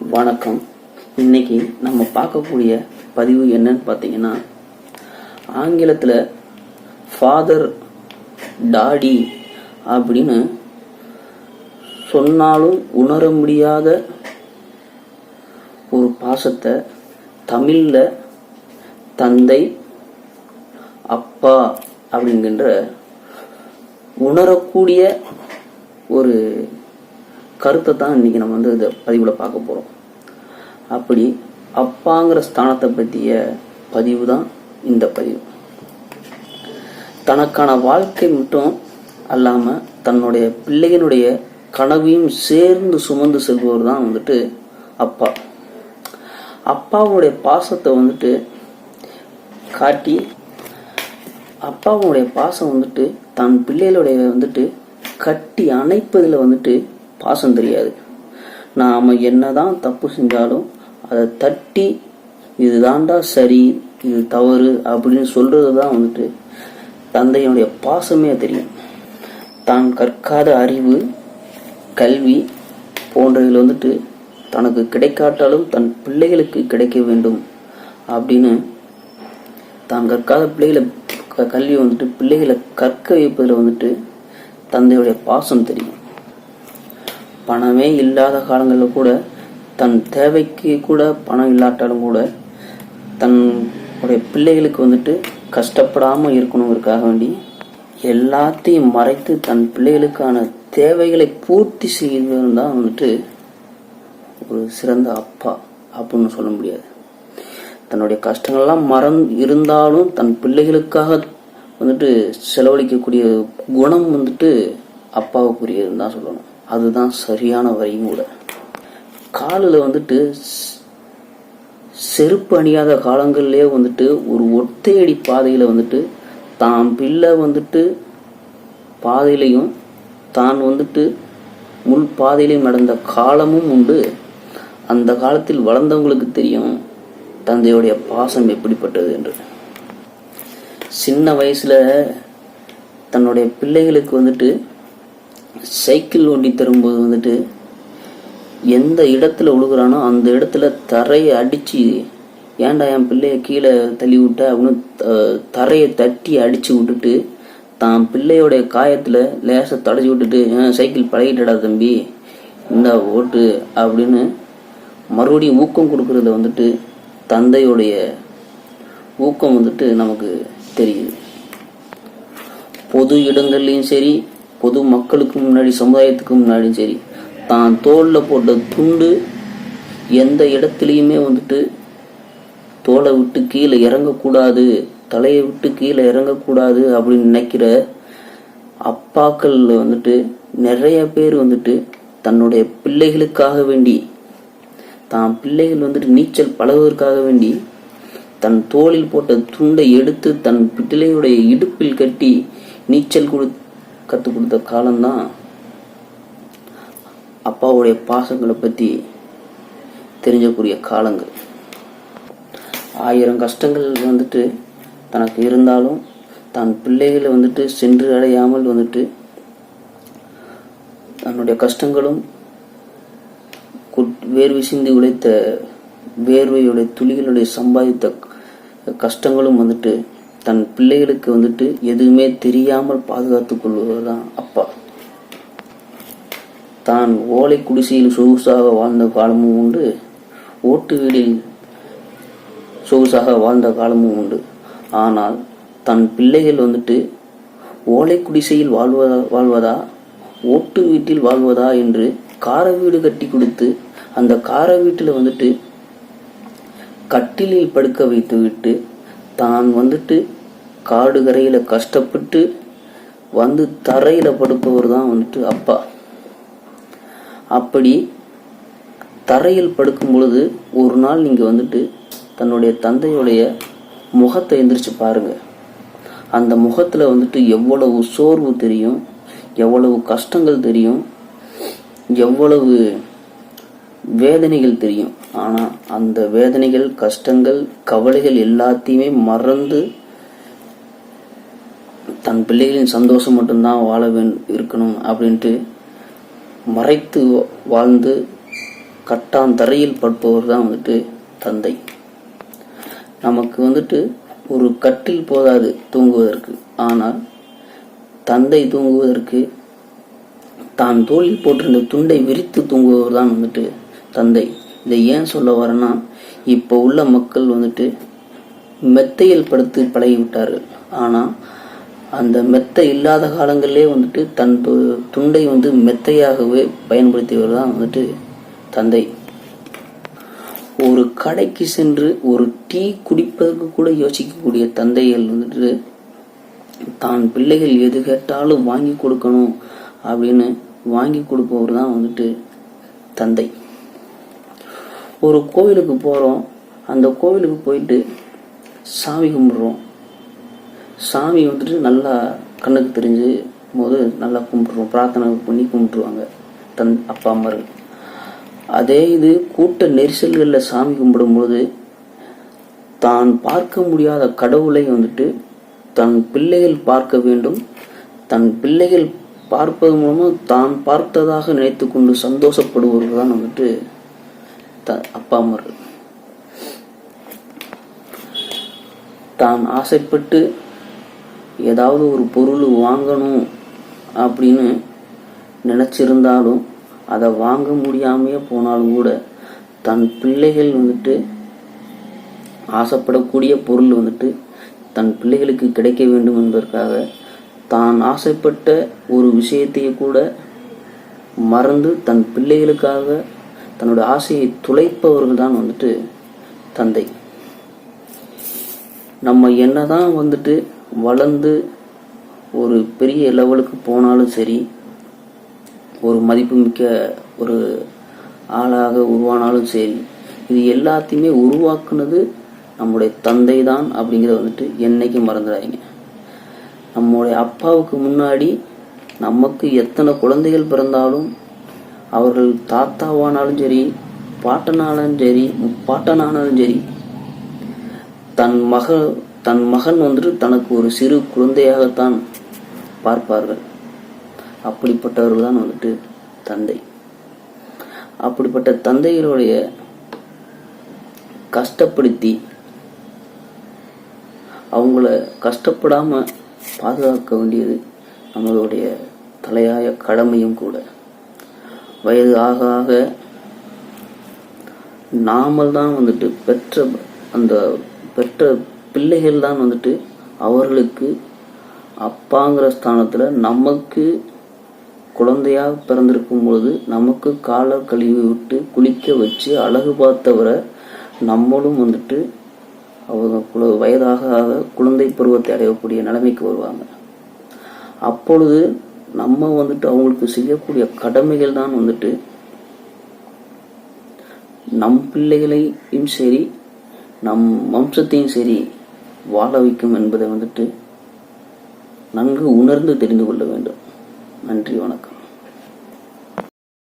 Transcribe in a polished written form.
வணக்கம். இன்னைக்கு நம்ம பார்க்கக்கூடிய பதிவு என்னன்னு பார்த்தீங்கன்னா, ஆங்கிலத்தில் ஃபாதர் டாடி அப்படின்னு சொன்னாலும் உணர முடியாத ஒரு பாசத்தை தமிழில் தந்தை அப்பா அப்படிங்கிற உணரக்கூடிய ஒரு கருத்தை தான் இன்னைக்கு நம்ம இந்த பதிவில் பார்க்க போகிறோம். அப்படி அப்பாங்கிற ஸ்தானத்தை பற்றிய பதிவு தான் இந்த பதிவு. தனக்கான வாழ்க்கை மட்டும் அல்லாமல் தன்னுடைய பிள்ளைகளுடைய கனவையும் சேர்ந்து சுமந்து செல்பவர் தான் அப்பா. அப்பாவுடைய பாசத்தை காட்டி, அப்பாவுடைய பாசம் தன் பிள்ளைகளுடைய கட்டி அணைப்பதில் பாசம் தெரியாது. நாம் என்னதான் தப்பு செஞ்சாலும் அதை தட்டி இதுதான்டா சரி, இது தவறு அப்படின்னு சொல்றது தான் தந்தையுடைய பாசமே தெரியும். தான் கற்காத அறிவு, கல்வி போன்றதில் தனக்கு கிடைக்காட்டாலும் தன் பிள்ளைகளுக்கு கிடைக்க வேண்டும் அப்படின்னு தான் கற்காத பிள்ளைகளை கல்வி பிள்ளைகளை கற்க வைப்பதில் தந்தையுடைய பாசம் தெரியும். பணமே இல்லாத காலங்களில் கூட, தன் தேவைக்கு கூட பணம் இல்லாட்டாலும் கூட, தன்னுடைய பிள்ளைகளுக்கு கஷ்டப்படாமல் இருக்கணுங்கிறதுக்காக வேண்டி எல்லாத்தையும் மறைத்து தன் பிள்ளைகளுக்கான தேவைகளை பூர்த்தி செய்வது தான் ஒரு சிறந்த அப்பா அப்படின்னு சொல்ல முடியாது. தன்னுடைய கஷ்டங்கள்லாம் இருந்தாலும் தன் பிள்ளைகளுக்காக செலவழிக்கக்கூடிய குணம் அப்பாவுக்குரியதுன்னு தான் சொல்லணும். அதுதான் சரியான வரையும் கூட. காலில் செருப்பு அணியாத காலங்கள்லயே ஒரு ஒத்தையடி பாதையில தான் பிள்ளை பாதையிலையும் தான் முள் பாதையிலையும் நடந்த காலமும் உண்டு. அந்த காலத்தில் வளர்ந்தவங்களுக்கு தெரியும் தந்தையுடைய பாசம் எப்படிப்பட்டது என்று. சின்ன வயசுல தன்னுடைய பிள்ளைகளுக்கு சைக்கிள் ஓட்டி தரும்போது எந்த இடத்துல விழுகிறானோ அந்த இடத்துல தரையை அடிச்சு, ஏன்டா என் பிள்ளைய கீழே தள்ளி விட்ட அப்படின்னு தரையை தட்டி அடிச்சு விட்டுட்டு, தான் பிள்ளையோடைய காயத்துல லேச தடைச்சி விட்டுட்டு, சைக்கிள் பழகிட்டடா தம்பி, இந்த ஓட்டு அப்படின்னு மறுபடியும் ஊக்கம் கொடுக்கறத தந்தையுடைய ஊக்கம் நமக்கு தெரியுது. பொது இடங்கள்லையும் சரி, பொது மக்களுக்கு முன்னாடி, சமுதாயத்துக்கு முன்னாடியும் சரி, தான் தோல்ல போட்ட துண்டு எந்த இடத்துலையுமே தோலை விட்டு கீழே இறங்கக்கூடாது, தலையை விட்டு கீழே இறங்கக்கூடாது அப்படின்னு நினைக்கிற அப்பாக்கள் நிறைய பேர் தன்னுடைய பிள்ளைகளுக்காக வேண்டி, தான் பிள்ளைகள் நீச்சல் பழகுவதற்காக வேண்டி தன் தோளில் போட்ட துண்டை எடுத்து தன் பிள்ளையுடைய இடுப்பில் கட்டி நீச்சல் கற்றுக் கொடுத்த காலம்தான் அப்பாவுடைய பாசங்களை பற்றி தெரிஞ்சக்கூடிய காலங்கள். 1000 கஷ்டங்கள் தனக்கு இருந்தாலும் தன் பிள்ளைகளை சென்று அடையாமல் தன்னுடைய கஷ்டங்களும் வேர்வை சிந்தி உழைத்த வேர்வையுடைய துளிகளுடைய சம்பாதித்த கஷ்டங்களும் தன் பிள்ளைகளுக்கு எதுவுமே தெரியாமல் பாதுகாத்துக் கொள்வதுதான் அப்பா. தான் ஓலை குடிசையில் சொகுசாக வாழ்ந்த காலமும் உண்டு, ஓட்டு வீடில் சொகுசாக வாழ்ந்த காலமும் உண்டு. ஆனால் தன் பிள்ளைகள் ஓலை குடிசையில் வாழ்வதா ஓட்டு வீட்டில் வாழ்வதா என்று கார வீடு கட்டி கொடுத்து, அந்த கார வீட்டில் கட்டிலில் படுக்க வைத்து விட்டு, தான் காடு கரையில கஷ்டப்பட்டு தரையில படுப்பவர் தான் அப்பா. அப்படி தரையில் படுக்கும் பொழுது ஒரு நாள் நீங்க தன்னுடைய தந்தையுடைய முகத்தை எந்திரிச்சு பாருங்க. அந்த முகத்துல எவ்வளவு சோர்வு தெரியும், எவ்வளவு கஷ்டங்கள் தெரியும், எவ்வளவு வேதனைகள் தெரியும். ஆனா அந்த வேதனைகள், கஷ்டங்கள், கவலைகள் எல்லாத்தையுமே மறந்து தன் பிள்ளைகளின் சந்தோஷம் மட்டும்தான் வாழ இருக்கணும் அப்படின்ட்டு மறைத்து வாழ்ந்து கட்டாந்தரையில் படுப்பவர் தான் வந்துட்டு தந்தை. நமக்கு வந்துட்டு ஒரு கட்டில் போதாது தூங்குவதற்கு, ஆனால் தந்தை தூங்குவதற்கு தான் தோளில் போட்டிருந்த துண்டை விரித்து தூங்குபவர் தான் வந்துட்டு தந்தை. இதை ஏன் சொல்ல வரேன்னா, இப்போ உள்ள மக்கள் வந்துட்டு மெத்தையில் படுத்து பழகி விட்டார்கள். ஆனால் அந்த மெத்தை இல்லாத காலங்களிலே வந்துட்டு தன் துண்டை வந்து மெத்தையாகவே பயன்படுத்தியவர் தான் வந்துட்டு தந்தை. ஒரு கடைக்கு சென்று ஒரு டீ குடிப்பதற்கு கூட யோசிக்கக்கூடிய தந்தைகள் வந்துட்டு தான் பிள்ளைகள் எது கேட்டாலும் வாங்கி கொடுக்கணும் அப்படின்னு வாங்கி கொடுப்பவர் தான் வந்துட்டு தந்தை. ஒரு கோவிலுக்கு போகிறோம், அந்த கோவிலுக்கு போயிட்டு சாமி கும்பிட்றோம். சாமி வந்துட்டு நல்லா கண்ணுக்கு தெரிஞ்சு போது நல்லா கும்பிட்ருவோம், பிரார்த்தனை பண்ணி கும்பிட்டுருவாங்க அப்பா அம்மார்கள். அதே இது கூட்ட நெரிசல்களில் சாமி கும்பிடும்போது தான் பார்க்க முடியாத கடவுளை வந்துட்டு தன் பிள்ளைகள் பார்க்க வேண்டும், தன் பிள்ளைகள் பார்ப்பது மூலமாக தான் பார்த்ததாக நினைத்து கொண்டு சந்தோஷப்படுபவர்கள் தான் வந்துட்டு அப்பா அம்மார்கள். தான் ஆசைப்பட்டு ஏதாவது ஒரு பொருள் வாங்கணும் அப்படின்னு நினச்சிருந்தாலும் அதை வாங்க முடியாமையே போனாலும் கூட தன் பிள்ளைகள் வந்துட்டு ஆசைப்படக்கூடிய பொருள் வந்துட்டு தன் பிள்ளைகளுக்கு கிடைக்க வேண்டும் என்பதற்காக தான் ஆசைப்பட்ட ஒரு விஷயத்தையே கூட மறந்து தன் பிள்ளைகளுக்காக தன்னோட ஆசையை துளைப்பவர்கள் தான் வந்துட்டு தந்தை. நம்ம என்னதான் வந்துட்டு வளர்ந்து ஒரு பெரிய லெவலுக்கு போனாலும் சரி, ஒரு மதிப்புமிக்க ஒரு ஆளாக உருவானாலும் சரி, இது எல்லாத்தையுமே உருவாக்குனது நம்முடைய தந்தை தான் அப்படிங்கிறத வந்துட்டு என்னைக்கும் மறந்துடாதீங்க. நம்முடைய அப்பாவுக்கு முன்னாடி நமக்கு எத்தனை குழந்தைகள் பிறந்தாலும் அவர்கள் தாத்தாவானாலும் சரி, பாட்டனாலும் சரி, முப்பாட்டனானாலும் சரி, தன் மகன் வந்துட்டு தனக்கு ஒரு சிறு குழந்தையாகத்தான் பார்ப்பார்கள். அப்படிப்பட்டவர்கள் தான் வந்துட்டு தந்தை. அப்படிப்பட்ட தந்தைகளுடைய கஷ்டப்படுத்தி அவங்கள கஷ்டப்படாம பாதுகாக்க வேண்டியது நம்மளுடைய தலையாய கடமையும் கூட. வயது ஆக ஆக நாமல் தான் வந்துட்டு பெற்ற பிள்ளைகள் தான் வந்துட்டு அவர்களுக்கு அப்பாங்கிற ஸ்தானத்துல நமக்கு குழந்தையாக பிறந்திருக்கும் பொழுது நமக்கு கால கழுவி விட்டு குளிக்க வச்சு அழகு பார்த்தவரை நம்மளும் வந்துட்டு அவங்க வயதாக குழந்தை பருவத்தை அடையக்கூடிய நிலைமைக்கு வருவாங்க. அப்பொழுது நம்ம வந்துட்டு அவங்களுக்கு செய்யக்கூடிய கடமைகள் தான் வந்துட்டு நம் பிள்ளைகளையும் சரி நம் வம்சத்தையும் சரி வாழ வைக்கும் என்பதை வந்துட்டு நன்கு உணர்ந்து தெரிந்து கொள்ள வேண்டும். நன்றி, வணக்கம்.